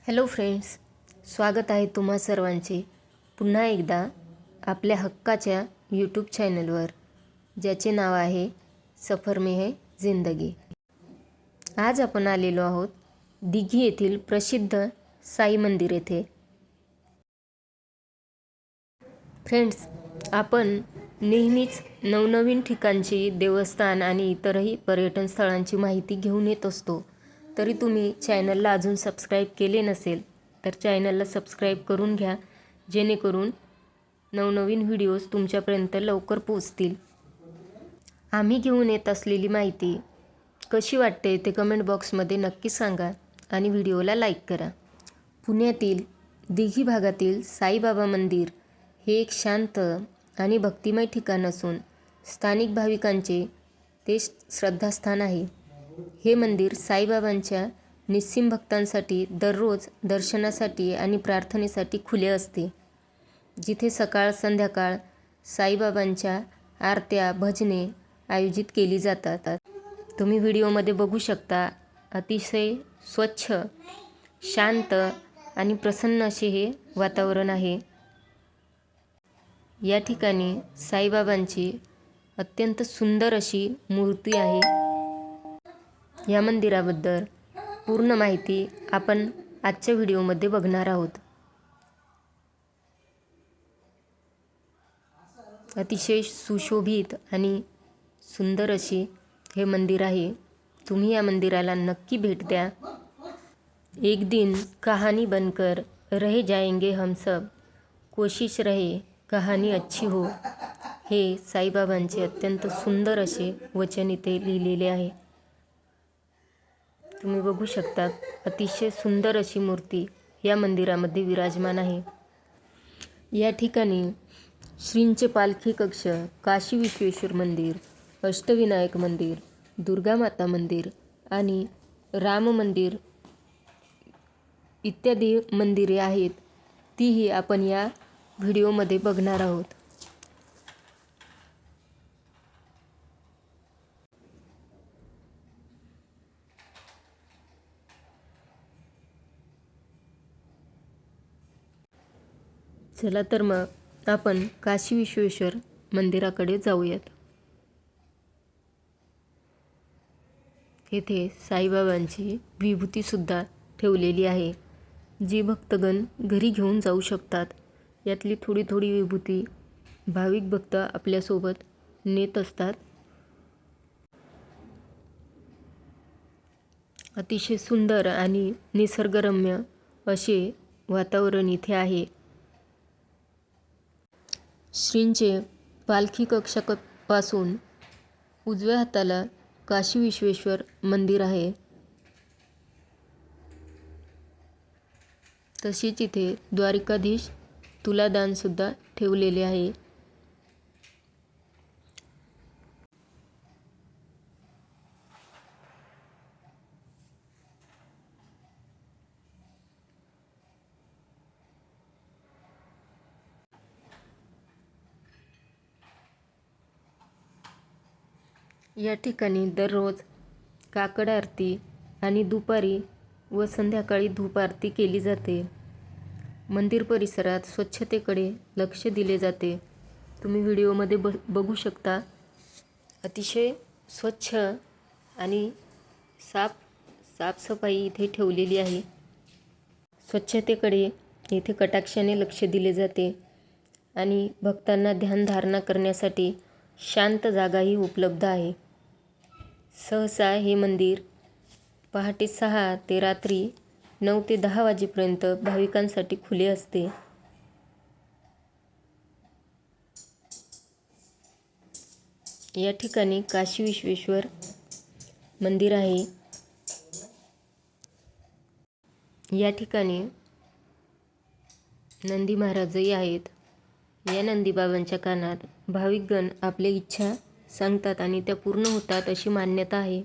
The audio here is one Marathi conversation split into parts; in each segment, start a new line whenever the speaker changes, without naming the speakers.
हॅलो फ्रेंड्स, स्वागत आहे तुम्हा सर्वांचे पुन्हा एकदा आपल्या हक्काच्या यूट्यूब चॅनलवर, ज्याचे नाव आहे सफर में है जिंदगी। आज आपण आलेलो आहोत दिघी येथील प्रसिद्ध साई मंदिर येथे। फ्रेंड्स, आपण नेहमीच नवनवीन ठिकाणची देवस्थान आणि इतरही पर्यटन स्थळांची माहिती घेऊन येत असतो। तरी तुम्ही चॅनलला अजून सबस्क्राईब केले नसेल तर चॅनलला सबस्क्राईब करून घ्या, जेणेकरून नवनवीन व्हिडिओज तुमच्यापर्यंत लवकर पोहोचतील। आम्ही घेऊन येत असलेली माहिती कशी वाटते ते कमेंट बॉक्समध्ये नक्की सांगा आणि व्हिडिओला लाईक करा। पुण्यातील दिघी भागातील साईबाबा मंदिर हे एक शांत आणि भक्तिमय ठिकाण असून स्थानिक भाविकांचे ते श्रद्धास्थान आहे। हे मंदिर साईबाबांच्या निस्सीम भक्तांसाठी दररोज दर्शनासाठी आणि प्रार्थनेसाठी खुले असते, जिथे सकाळ संध्याकाळ साईबाबांच्या आरत्या भजने आयोजित केली जातात। तुम्ही व्हिडिओमध्ये बघू शकता, अतिशय स्वच्छ, शांत आणि प्रसन्न असे हे वातावरण आहे। या ठिकाणी साईबाबांची अत्यंत सुंदर अशी मूर्ती आहे। या मंदिराबद्दल पूर्ण माहिती आपण आजच्या व्हिडिओमध्ये बघणार आहोत। अतिशय सुशोभित आणि सुंदर असे हे मंदिर आहे। तुम्ही या मंदिराला नक्की भेट द्या। एक दिन कहानी बनकर रह जाएंगे हम सब, कोशिश रहे कहानी अच्छी हो, हे साईबाबांचे अत्यंत सुंदर असे वचन इथे लिहिलेले आहे। तुम्ही बघू शकता, अतिशय सुंदर अशी मूर्ती या मंदिरामध्ये विराजमान आहे। या ठिकाणी श्रींचे पालखी कक्ष, काशी विश्वेश्वर मंदिर, अष्टविनायक मंदिर, दुर्गा माता मंदिर आणि राम मंदिर इत्यादी मंदिरे आहेत, तीही आपण या व्हिडिओमध्ये बघणार आहोत। चला तर मग आपण काशी विश्वेश्वर मंदिराकडे जाऊयात। येथे साईबाबांची विभूतीसुद्धा ठेवलेली आहे, जी भक्तगण घरी घेऊन जाऊ शकतात। यातली थोडी थोडी विभूती भाविक भक्त आपल्यासोबत नेत असतात। अतिशय सुंदर आणि निसर्गरम्य असे वातावरण इथे आहे। श्रींचे पालखी कक्षापासून उजव्या हाताला काशी विश्वेश्वर मंदिर आहे। तसेच इथे द्वारिकाधीश तुलादानसुद्धा ठेवलेले आहे। या ठिकाणी दररोज काकड आरती आणि दुपारी व संध्याकाळी धूप आरती केली जाते। मंदिर परिसरात स्वच्छतेकडे लक्ष दिले जाते। तुम्ही व्हिडिओमध्ये बघू शकता, अतिशय स्वच्छ आणि साफसफाई इथे ठेवलेली आहे। स्वच्छतेकडे इथे कटाक्षाने लक्ष दिले जाते आणि भक्तांना ध्यानधारणा करण्यासाठी शांत जागाही उपलब्ध आहे। सहसा हे मंदिर पहाटे 6 ते रात्री 9 ते 10 वाजेपर्यंत भाविकांसाठी खुले असते। या ठिकाणी काशी विश्वेश्वर मंदिर आहे। या ठिकाणी नंदी महाराजही आहेत। या नंदीबाबांच्या कानात भाविकगण आपल्या इच्छा सांगतात आणि त्या पूर्ण होतात अशी मान्यता आहे।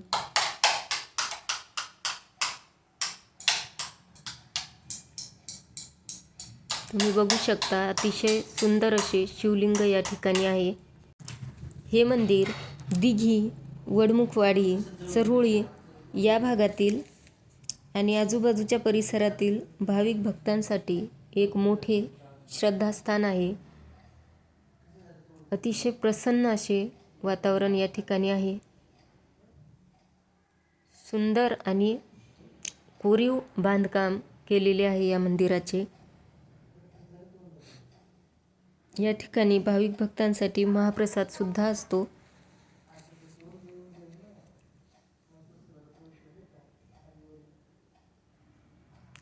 तुम्ही बघू शकता, अतिशय सुंदर असे शिवलिंग या ठिकाणी आहे। हे मंदिर दिघी, वडमुखवाडी, चरोळी या भागातील आणि आजूबाजूच्या परिसरातील भाविक भक्तांसाठी एक मोठे श्रद्धास्थान आहे. अतिशय प्रसन्न असे वातावरण या ठिकाणी आहे. सुंदर आणि कोरीव बांधकाम केलेले आहे या मंदिराचे. या ठिकाणी भाविक भक्तांसाठी महाप्रसाद सुद्धा असतो.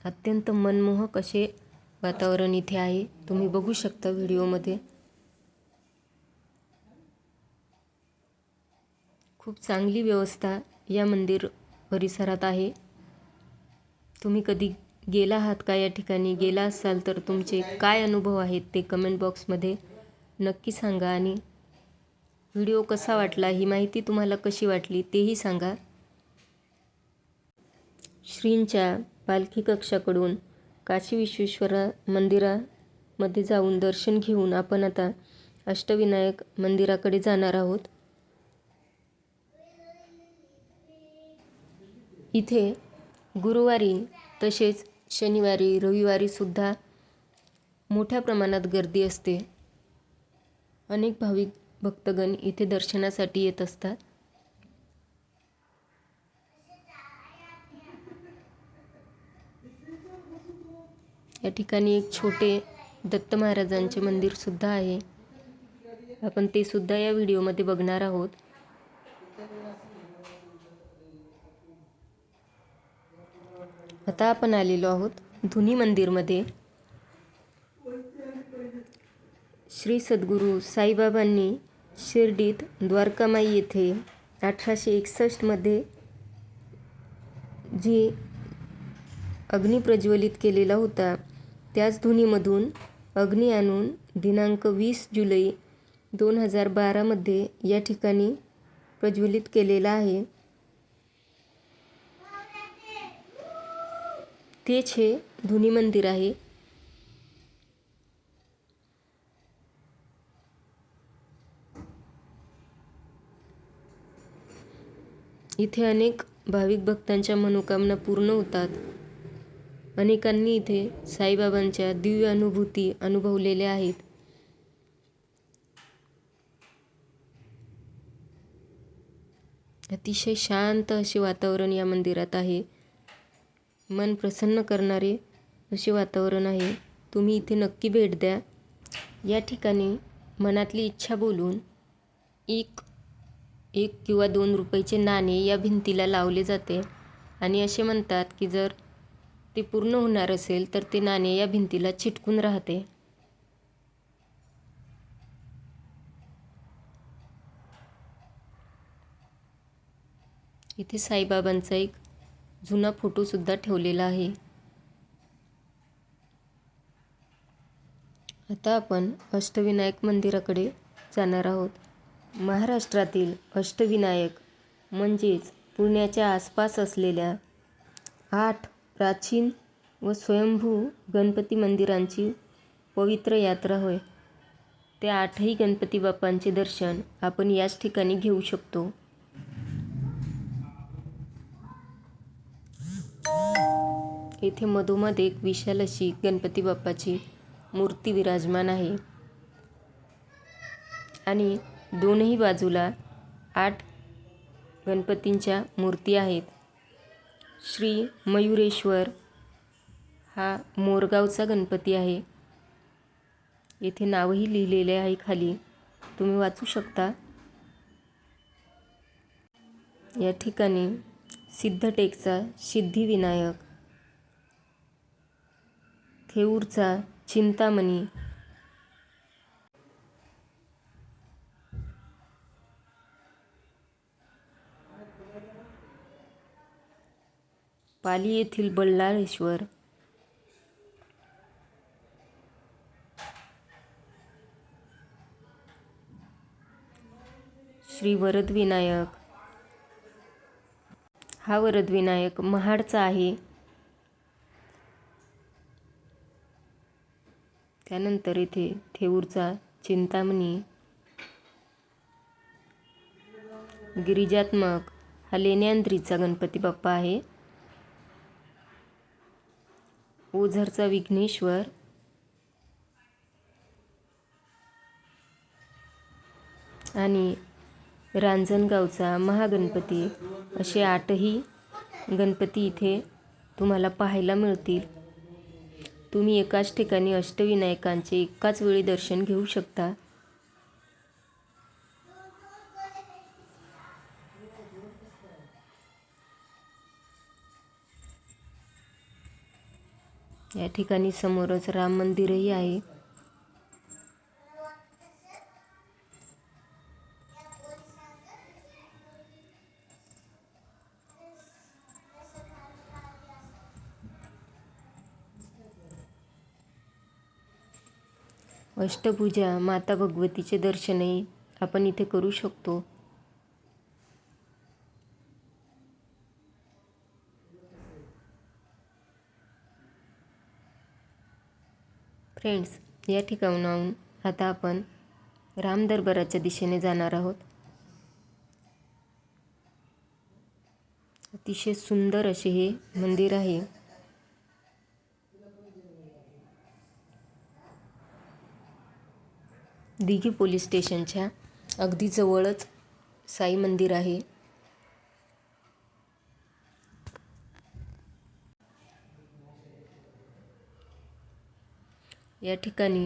अत्यंत मनमोहक असे वातावरण इथे आहे. तुम्ही बघू शकता व्हिडिओमध्ये. खूप चांगली व्यवस्था या मंदिर परिसरात आहे. तुम्ही कधी गेला आहात का या ठिकाणी? गेला असाल तर तुमचे काय अनुभव आहेत ते कमेंट बॉक्समध्ये नक्की सांगा. आणि व्हिडिओ कसा वाटला, ही माहिती तुम्हाला कशी वाटली तेही सांगा. श्रींच्या पालखी कक्षाकडून काशी विश्वेश्वर मंदिरामध्ये जाऊन दर्शन घेऊन आपण आता अष्टविनायक मंदिराकडे जाणार आहोत. इथे गुरुवारी तसेच शनिवारी, रविवारी सुद्धा मोठ्या प्रमाणात गर्दी असते. अनेक भाविक भक्तगण इथे दर्शनासाठी येत असतात. या ठिकाणी एक छोटे दत्त महाराजांचे मंदिर सुद्धा आहे. आपण ते सुद्धा या व्हिडिओमध्ये बघणार आहोत. आता आपण आलेलो आहोत धुनी मंदिरमध्ये. श्री सद्गुरू साईबाबांनी शिर्डीत द्वारकामाई येथे 1861 मध्ये जी अग्नी प्रज्वलित केलेला होता, त्याच धुनीमधून अग्नी आणून दिनांक 20 जुलै 2012 मध्ये या ठिकाणी प्रज्वलित केलेला आहे. तेच हे धुनी मंदिर आहे. इथे अनेक भाविक भक्तांच्या मनोकामना पूर्ण होतात. अनेकांनी इथे साईबाबांच्या दिव्य अनुभूती अनुभवलेल्या आहेत. अतिशय शांत असे वातावरण या मंदिरात आहे. मन प्रसन्न करणारे असे वातावरण आहे. तुम्ही इथे नक्की भेट द्या. या ठिकाणी मनातली इच्छा बोलून एक किंवा 2 रुपयाचे नाणे या भिंतीला लावले जाते आणि असे म्हणतात की जर ते पूर्ण होणार असेल तर ते नाणे या भिंतीला चिटकून राहते. इथे साईबाबांचा एक जुना फोटो सुद्धा ठेवलेला आहे. आता आपण अष्टविनायक मंदिराकडे जाणार आहोत. महाराष्ट्रातील अष्टविनायक म्हणजेच पुण्याच्या आसपास असलेल्या 8 प्राचीन व स्वयंभू गणपती मंदिरांची पवित्र यात्रा होय. त्या 8ही गणपती बाप्पांचे दर्शन आपण याच ठिकाणी घेऊ शकतो. येथे मधोमध एक विशाल अशी गणपती बाप्पाची मूर्ती विराजमान आहे आणि दोनही बाजूला 8 गणपतींच्या मूर्ती आहेत. श्री मयुरेश्वर हा मोरगावचा गणपती आहे. येथे नावही लिहिलेले आहे खाली, तुम्ही वाचू शकता. या ठिकाणी सिद्धटेकचा सिद्धिविनायक, थेऊरचा चिंतामणी, पाली येथील बल्लाळेश्वर, श्री वरदविनायक, हा वरदविनायक महाडचा आहे. त्यानंतर येथे थेऊरचा चिंतामणी, गिरिजात्मक हा लेण्यांद्रीचा गणपती बाप्पा आहे. ओझरचा विघ्नेश्वर आणि रांजणगावचा महागणपती असे 8ही गणपती इथे तुम्हाला पाहायला मिळतील. तुम्ही एकाच ठिकाणी अष्टविनायकांचे एकाच वेळी दर्शन घेऊ शकता. या ठिकाणी समोरच राम मंदिरही आहे. अष्टभुजा माता भगवतीचे दर्शनही आपण इथे करू शकतो. फ्रेंड्स, या ठिकाणाहून आता आपण राम दरबाराच्या दिशेने जाणार आहोत. अतिशय सुंदर असे हे मंदिर आहे. दिघी पोलीस स्टेशनच्या अगदी जवळच साई मंदिर आहे. या ठिकाणी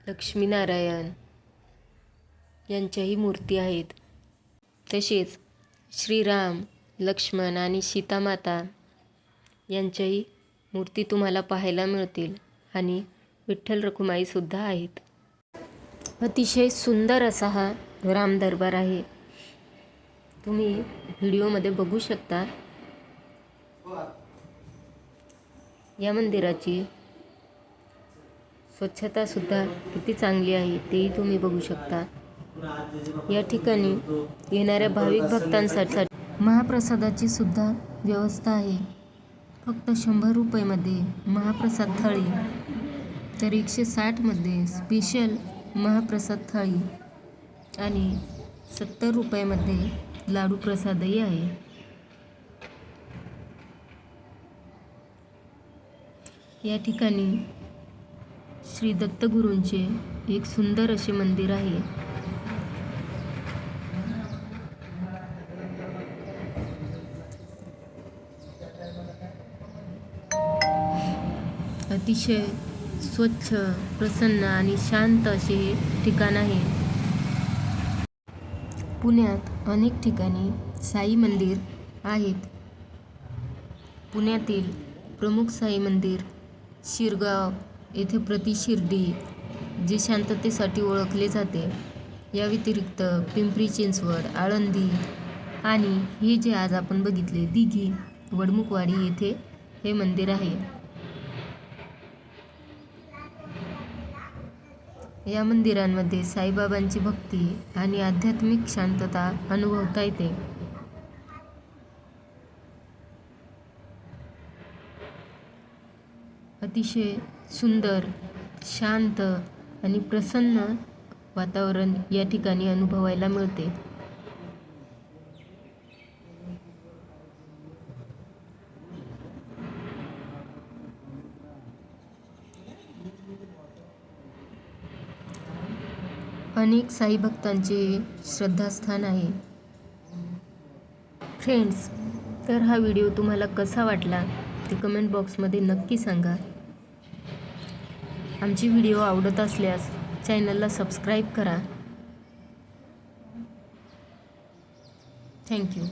लक्ष्मीनारायण यांच्याही मूर्ती आहेत. तसेच श्रीराम, लक्ष्मण आणि सीतामाता यांच्याही मूर्ती तुम्हाला पाहायला मिळतील आणि विठ्ठल रखुमाईसुद्धा आहेत. अतिशय सुंदर असा हा राम दरबार आहे. तुम्ही व्हिडिओमध्ये बघू शकता. या मंदिराची स्वच्छतासुद्धा किती चांगली आहे तेही तुम्ही बघू शकता. या ठिकाणी येणाऱ्या भाविक भक्तांसाठी महाप्रसादाची सुद्धा व्यवस्था आहे. फक्त 100 रुपयेमध्ये महाप्रसाद थाळी, तर 160 मध्ये स्पेशल महाप्रसाद थाळी आणि 70 रुपयामध्ये लाडू प्रसादही आहे. या ठिकाणी श्री दत्तगुरूंचे एक सुंदर असे मंदिर आहे. अतिशय स्वच्छ, प्रसन्न आणि शांत असे हे ठिकाण आहे. पुण्यात अनेक ठिकाणी साई मंदिर आहेत. पुण्यातील प्रमुख साई मंदिर शिरगाव येथे प्रतिशिर्डी जे शांततेसाठी ओळखले जाते. या व्यतिरिक्त पिंपरी चिंचवड, आळंदी आणि हे जे आज आपण बघितले दिघी वडमुखवाडी येथे हे मंदिर आहे. या मंदिरांमध्ये साईबाबांची भक्ती आणि आध्यात्मिक शांतता अनुभवता येते. अतिशय सुंदर, शांत आणि प्रसन्न वातावरण या ठिकाणी अनुभवायला मिळते. अनेक साई भक्तांचे श्रद्धास्थान आहे. फ्रेंड्स, तर हा व्हिडिओ तुम्हाला कसा वाटला ते कमेंट बॉक्समध्ये नक्की सांगा. आमची व्हिडिओ आवडत असल्यास चॅनलला सबस्क्राईब करा. थँक्यू.